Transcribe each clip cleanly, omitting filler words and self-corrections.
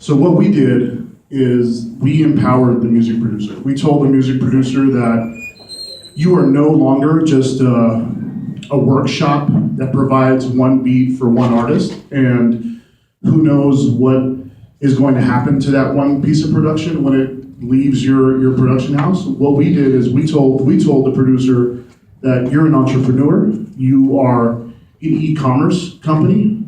So what we did is we empowered the music producer. We told the music producer that you are no longer just a workshop that provides one beat for one artist, and who knows what is going to happen to that one piece of production when it leaves your production house. What we did is we told the producer that you're an entrepreneur, you are an e-commerce company,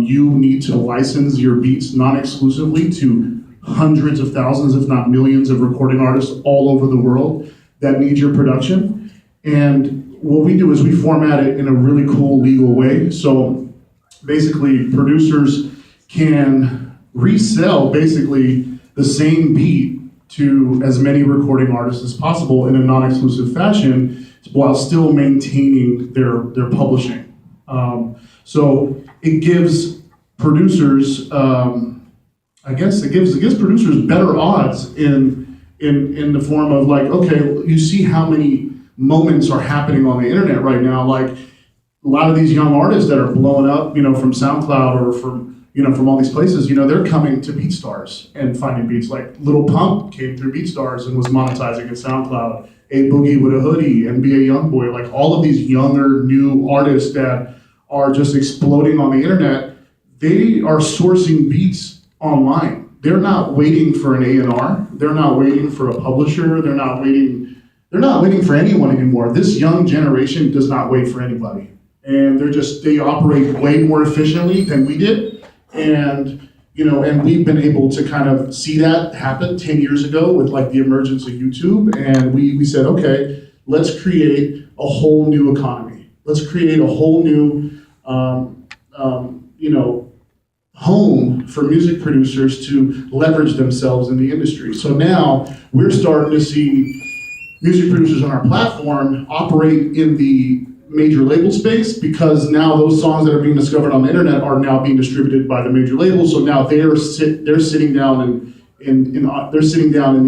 you need to license your beats non-exclusively to hundreds of thousands, if not millions of recording artists all over the world that need your production. And what we do is we format it in a really cool legal way. So basically producers can resell basically the same beat to as many recording artists as possible in a non-exclusive fashion while still maintaining their publishing. So it gives producers, I guess it gives producers better odds in the form of like, okay, you see how many moments are happening on the internet right now. Like a lot of these young artists that are blowing up, from SoundCloud or from all these places, they're coming to BeatStars and finding beats. Like Lil Pump came through BeatStars and was monetizing at SoundCloud. A Boogie with a Hoodie, NBA Youngboy, like all of these younger, new artists that are just exploding on the internet, they are sourcing beats online. They're not waiting for an A&R. They're not waiting for a publisher. They're not waiting for anyone anymore. This young generation does not wait for anybody. And they operate way more efficiently than we did. And we've been able to kind of see that happen 10 years ago with like the emergence of YouTube. And we said, okay, let's create a whole new economy. Let's create a whole new, home for music producers to leverage themselves in the industry. So now we're starting to see music producers on our platform operate in the major label space, because now those songs that are being discovered on the internet are now being distributed by the major labels. So now they're sitting down in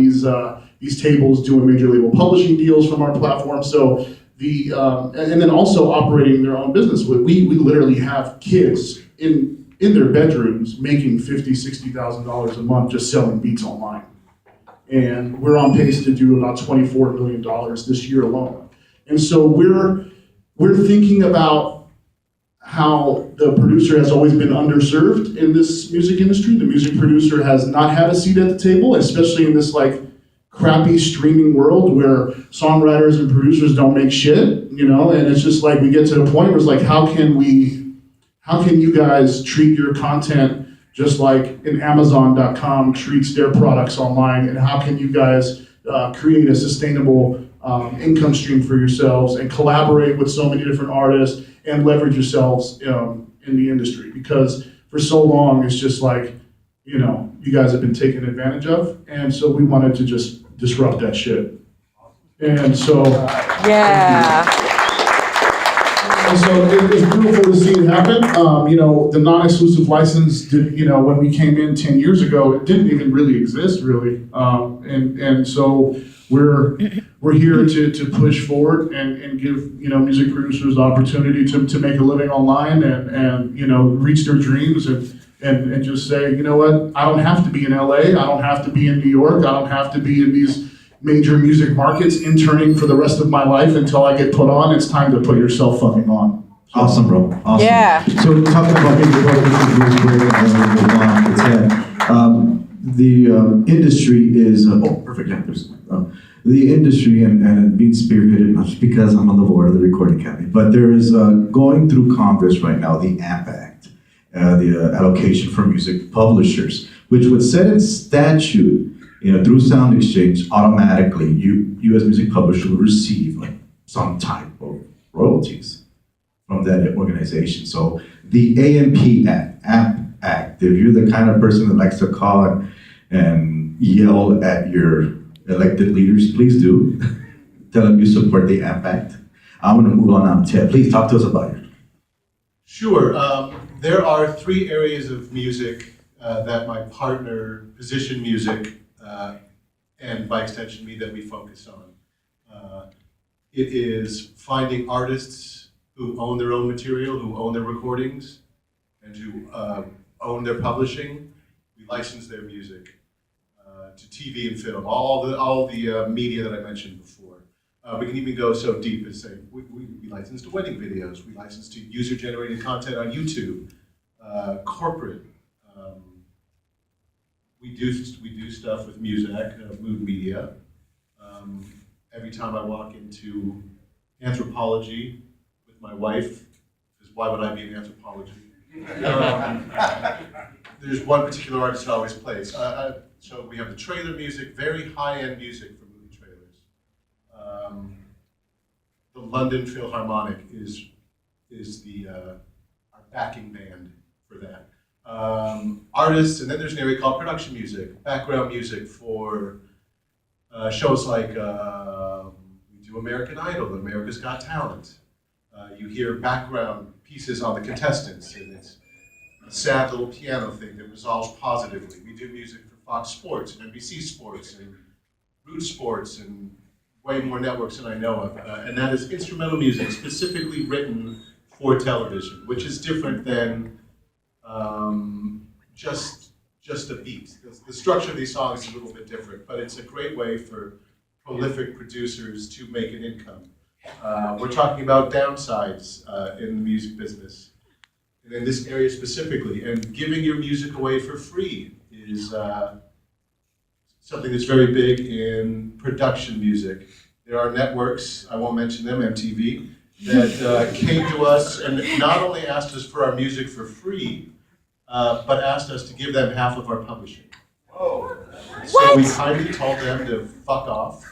these tables doing major label publishing deals from our platform. So and then also operating their own business. We literally have kids in their bedrooms making $50,000-$60,000 a month just selling beats online. And we're on pace to do about $24 million this year alone. And so we're thinking about how the producer has always been underserved in this music industry. The music producer has not had a seat at the table, especially in this like crappy streaming world where songwriters and producers don't make shit, and it's just like we get to the point where it's like, how can you guys treat your content just like an Amazon.com treats their products online, and how can you guys create a sustainable income stream for yourselves and collaborate with so many different artists and leverage yourselves in the industry? Because for so long, it's just like, you guys have been taken advantage of. And so we wanted to just disrupt that shit. And so, yeah. And so it's beautiful to see it happen. The non-exclusive license, when we came in 10 years ago, it didn't even really exist, really. And so we're here to push forward and give music producers the opportunity to make a living online and reach their dreams and just say, you know what, I don't have to be in LA, I don't have to be in New York, I don't have to be in these major music markets interning for the rest of my life until I get put on. It's time to put yourself fucking on. Awesome, bro. Awesome. Yeah. So talking about the industry is perfect. Yeah, the industry and being spearheaded, not just because I'm on the board of the Recording Academy, but there is going through Congress right now the AMP Act, the allocation for music publishers, which would set in statute, through Sound Exchange, automatically you as music publisher will receive like some type of royalties from that organization. So the AMP Act, if you're the kind of person that likes to call and yell at your elected leaders, please do. Tell them you support the AMP Act. I'm going to move on now. Ted, please talk to us about it. Sure. There are three areas of music that my partner, Position Music, and by extension me, that we focus on. It is finding artists who own their own material, who own their recordings, and who own their publishing. We We license their music to TV and film, all the media that I mentioned before. We can even go so deep as say, we license to wedding videos, we license to user-generated content on YouTube, corporate. We do stuff with music, mood media. Every time I walk into anthropology with my wife, because why would I be in anthropology? There's one particular artist that always plays. So we have the trailer music, very high-end music for movie trailers. The London Philharmonic is our backing band for that. Artists, and then there's an area called production music, background music for shows like we do American Idol, America's Got Talent. You hear background pieces on the contestants, and it's a sad little piano thing that resolves positively. We do music for Fox Sports and NBC Sports and Root Sports and way more networks than I know of. And that is instrumental music specifically written for television, which is different than just a beat. The structure of these songs is a little bit different, but it's a great way for prolific producers to make an income. We're talking about downsides in the music business, and in this area specifically, and giving your music away for free is something that's very big in production music. There are networks, I won't mention them, MTV, that came to us and not only asked us for our music for free, but asked us to give them half of our publishing. Whoa. So we kindly told them to fuck off.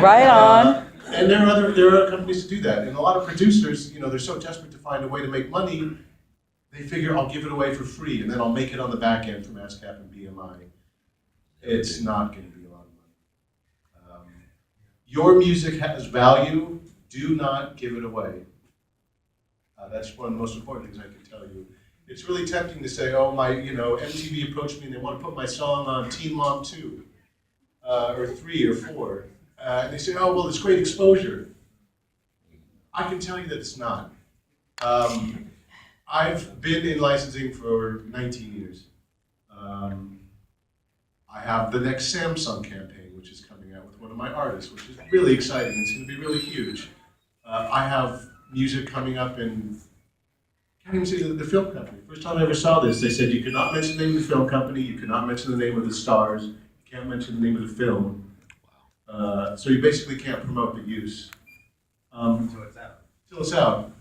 Right on. And there are other companies to do that. And a lot of producers, they're so desperate to find a way to make money, they figure I'll give it away for free and then I'll make it on the back end from ASCAP and BMI. It's not going to be a lot of money. Your music has value. Do not give it away. That's one of the most important things I can tell you. It's really tempting to say, oh, MTV approached me and they want to put my song on Teen Mom 2, or 3 or 4. And they say, oh, well, it's great exposure. I can tell you that it's not. I've been in licensing for 19 years. I have the next Samsung campaign, which is coming out with one of my artists, which is really exciting. It's going to be really huge. I have music coming up in, I can't even say the film company. First time I ever saw this, they said you could not mention the name of the film company, you could not mention the name of the stars, you can't mention the name of the film. So you basically can't promote the use. Until it's out. Till it's out.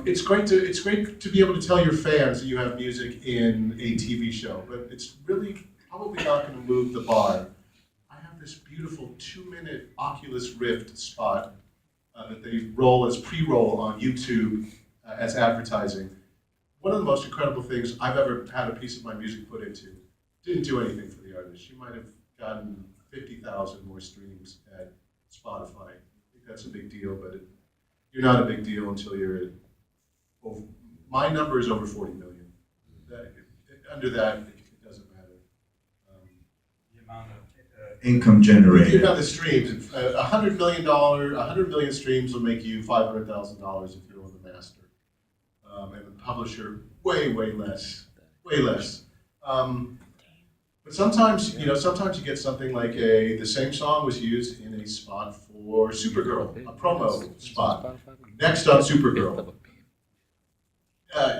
It's great to be able to tell your fans that you have music in a TV show, but it's really probably not going to move the bar. I have this beautiful 2-minute Oculus Rift spot that they roll as pre-roll on YouTube as advertising. One of the most incredible things I've ever had a piece of my music put into. Didn't do anything for the artist. She might have gotten 50,000 more streams at Spotify. I think that's a big deal, but you're not a big deal until you're at, my number is over 40 million. Under that, it doesn't matter. The amount of Income If generated. you have the streams, $100 million streams will make you $500,000 if you're on the master. And the publisher, way less. But sometimes, sometimes you get something like the same song was used in a spot for Supergirl, a promo spot. Next on Supergirl.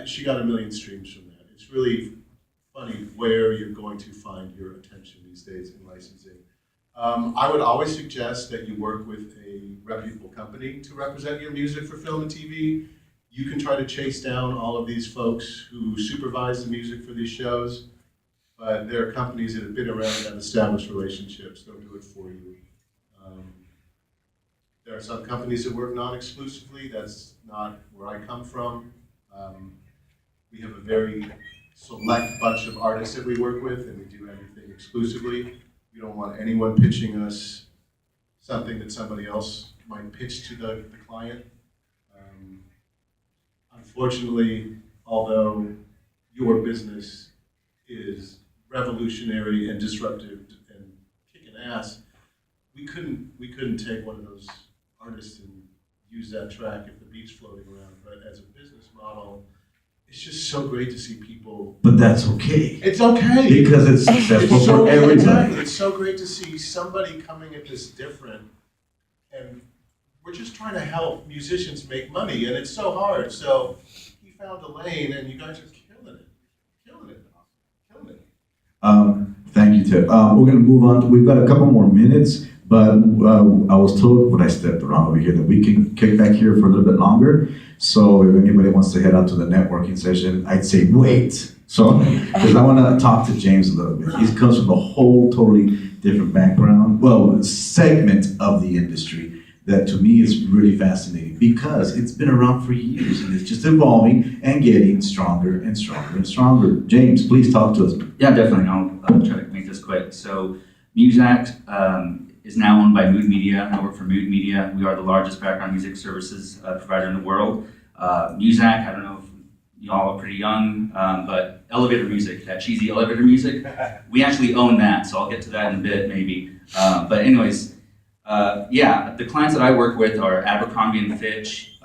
She got 1 million streams from that. It's really funny where you're going to find your attention these days in licensing. I would always suggest that you work with a reputable company to represent your music for film and TV. You can try to chase down all of these folks who supervise the music for these shows, but there are companies that have been around and have established relationships. They'll do it for you. There are some companies that work non-exclusively. That's not where I come from. We have a very select bunch of artists that we work with, and we do everything exclusively. We don't want anyone pitching us something that somebody else might pitch to the client. Unfortunately, although your business is revolutionary and disruptive and kicking ass, we couldn't take one of those artists and use that track if the beat's floating around. But as a business model, it's just so great to see people. But that's okay. It's okay. Because it's successful It's so, for everybody. exactly. It's so great to see somebody coming at this different, and we're just trying to help musicians make money, and it's so hard. So he found a lane, and you guys are killing it, killing it, killing it. Thank you, Ted. We're going to move on. We've got a couple more minutes, but I was told when I stepped around over here that we can kick back here for a little bit longer. So if anybody wants to head out to the networking session, I'd say wait. So, because I want to talk to James a little bit. He comes from a whole totally different background, well, segment of the industry that to me is really fascinating because it's been around for years and it's just evolving and getting stronger and stronger and stronger. James, please talk to us. Yeah, definitely. I'll try to make this quick. So, Muzak is now owned by Mood Media. I work for Mood Media. We are the largest background music services provider in the world. Muzak, I don't know if y'all are pretty young, but elevator music, that cheesy elevator music, we actually own that. So I'll get to that in a bit, maybe. But anyways, yeah, the clients that I work with are Abercrombie & Fitch,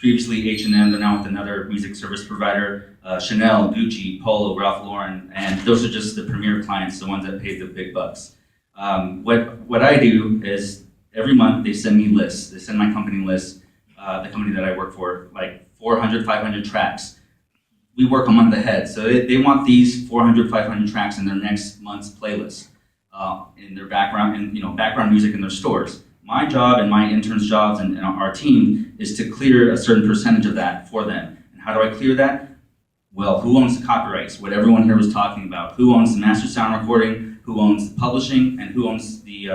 previously H&M, they're now with another music service provider, Chanel, Gucci, Polo, Ralph Lauren, and those are just the premier clients, the ones that pay the big bucks. What I do is every month they send me lists, they send my company lists, the company that I work for, like 400, 500 tracks. We work a month ahead, so they want these 400, 500 tracks in their next month's playlist. In their background, and background music in their stores. My job and my interns' jobs and our team is to clear a certain percentage of that for them. And how do I clear that? Well, who owns the copyrights? What everyone here was talking about. Who owns the master sound recording? Who owns the publishing? And who owns the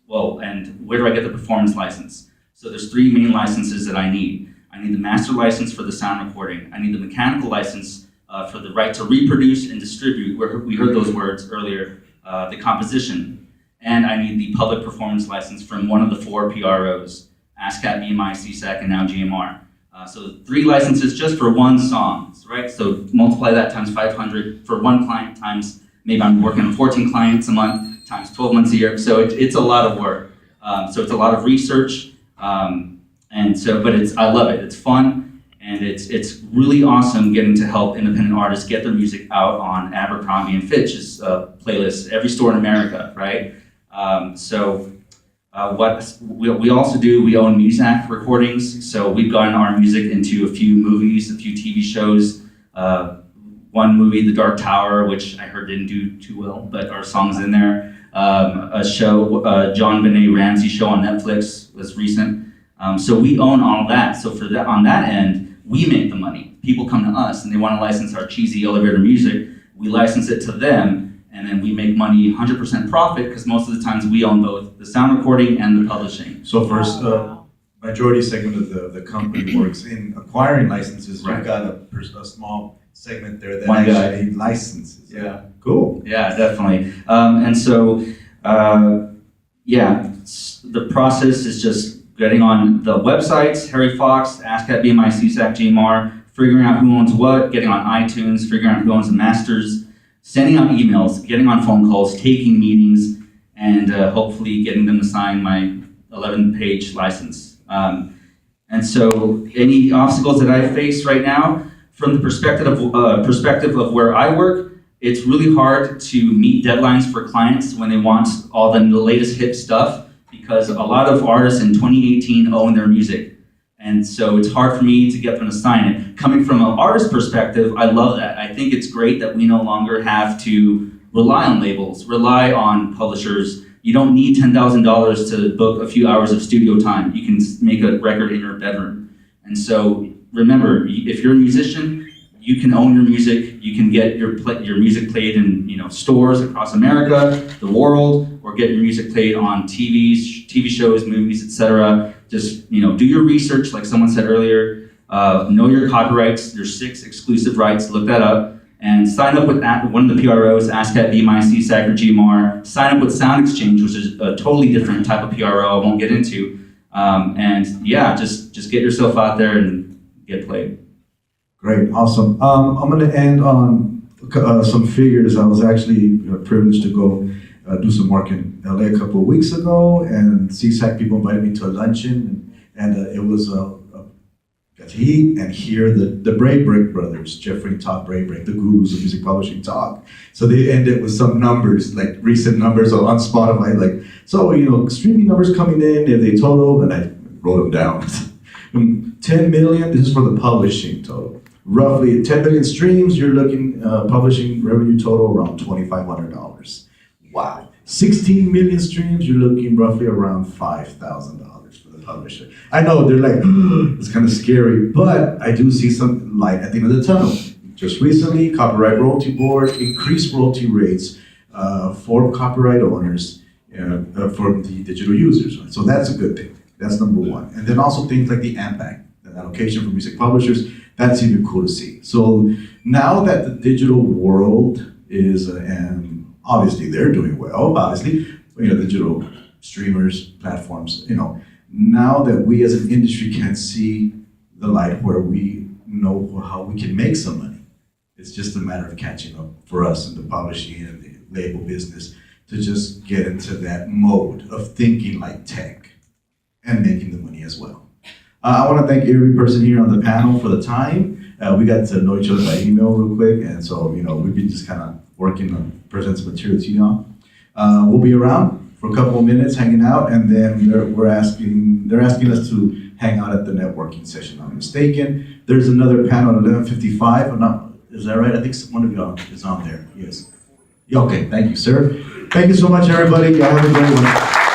and where do I get the performance license? So there's 3 main licenses that I need. I need the master license for the sound recording. I need the mechanical license for the right to reproduce and distribute. We heard those words earlier. The composition, and I need the public performance license from one of the 4 PROs, ASCAP, BMI, CSAC, and now GMR. So 3 licenses just for one song, right? So multiply that times 500 for one client times, maybe I'm working on 14 clients a month, times 12 months a year. So it's a lot of work. So it's a lot of research, but I love it. It's fun. And it's really awesome getting to help independent artists get their music out on Abercrombie & Fitch's playlist, every store in America, right? What we also do, we own Muzak recordings, so we've gotten our music into a few movies, a few TV shows. One movie, The Dark Tower, which I heard didn't do too well, but our song's in there. A show, John Benet Ramsey show on Netflix was recent. So we own all that. So on that end, we make the money. People come to us and they want to license our cheesy elevator music. We license it to them, and then we make money 100% profit because most of the times we own both the sound recording and the publishing. So first, majority segment of the company works in acquiring licenses. Right. You've got a small segment there that One guy. actually licenses. Yeah. Cool. Yeah, definitely. The process is just getting on the websites, Harry Fox, ASCAP, BMI, CSAC, GMR, figuring out who owns what, getting on iTunes, figuring out who owns the masters, sending out emails, getting on phone calls, taking meetings, and hopefully getting them to sign my 11-page license. And so any obstacles that I face right now, from the perspective of where I work, it's really hard to meet deadlines for clients when they want all the latest hip stuff, because a lot of artists in 2018 own their music. And so it's hard for me to get them to sign it. Coming from an artist perspective, I love that. I think it's great that we no longer have to rely on labels, rely on publishers. You don't need $10,000 to book a few hours of studio time. You can make a record in your bedroom. And so remember, if you're a musician, you can own your music. You can get your music played in stores across America, the world, or get your music played on TV shows, movies, etc. Just do your research, like someone said earlier. Know your copyrights, your 6 exclusive rights. Look that up, and sign up with one of the PROs, ASCAP, BMI, CSAC, or GMR. Sign up with Sound Exchange, which is a totally different type of PRO I won't get into. Just get yourself out there and get played. Great, awesome. I'm going to end on some figures. I was actually privileged to go do some work in LA a couple of weeks ago, and CSAC people invited me to a luncheon, and it was He and here the Braybrick brothers, Jeffrey and Todd Braybrick, the gurus of music publishing, talk. So they ended with some numbers, like recent numbers on Spotify, like, so, streaming numbers coming in, if they total, and I wrote them down. 10 million, this is for the publishing total. Roughly 10 million streams, you're looking, publishing revenue total around $2,500. Wow. 16 million streams, you're looking roughly around $5,000 for the publisher. I know they're like, it's kind of scary, but I do see some light at the end of the tunnel. Just recently, Copyright Royalty Board increased royalty rates for copyright owners for the digital users. So that's a good thing. That's number one. And then also things like the AMPAC, the allocation for music publishers, that's even cool to see. So now that the digital world is, and obviously they're doing well, obviously, digital streamers, platforms, now that we as an industry can see the light where we know how we can make some money. It's just a matter of catching up for us in the publishing and the label business to just get into that mode of thinking like tech and making the money as well. I want to thank every person here on the panel for the time. We got to know each other by email real quick, and so we've been just kind of working on present some material to y'all. We'll be around for a couple of minutes hanging out, and then they're asking us to hang out at the networking session. If I'm mistaken. There's another panel at 11:55. I'm not. Is that right? I think one of y'all is on there. Yes. Yeah, okay. Thank you, sir. Thank you so much, everybody. Y'all have a great one.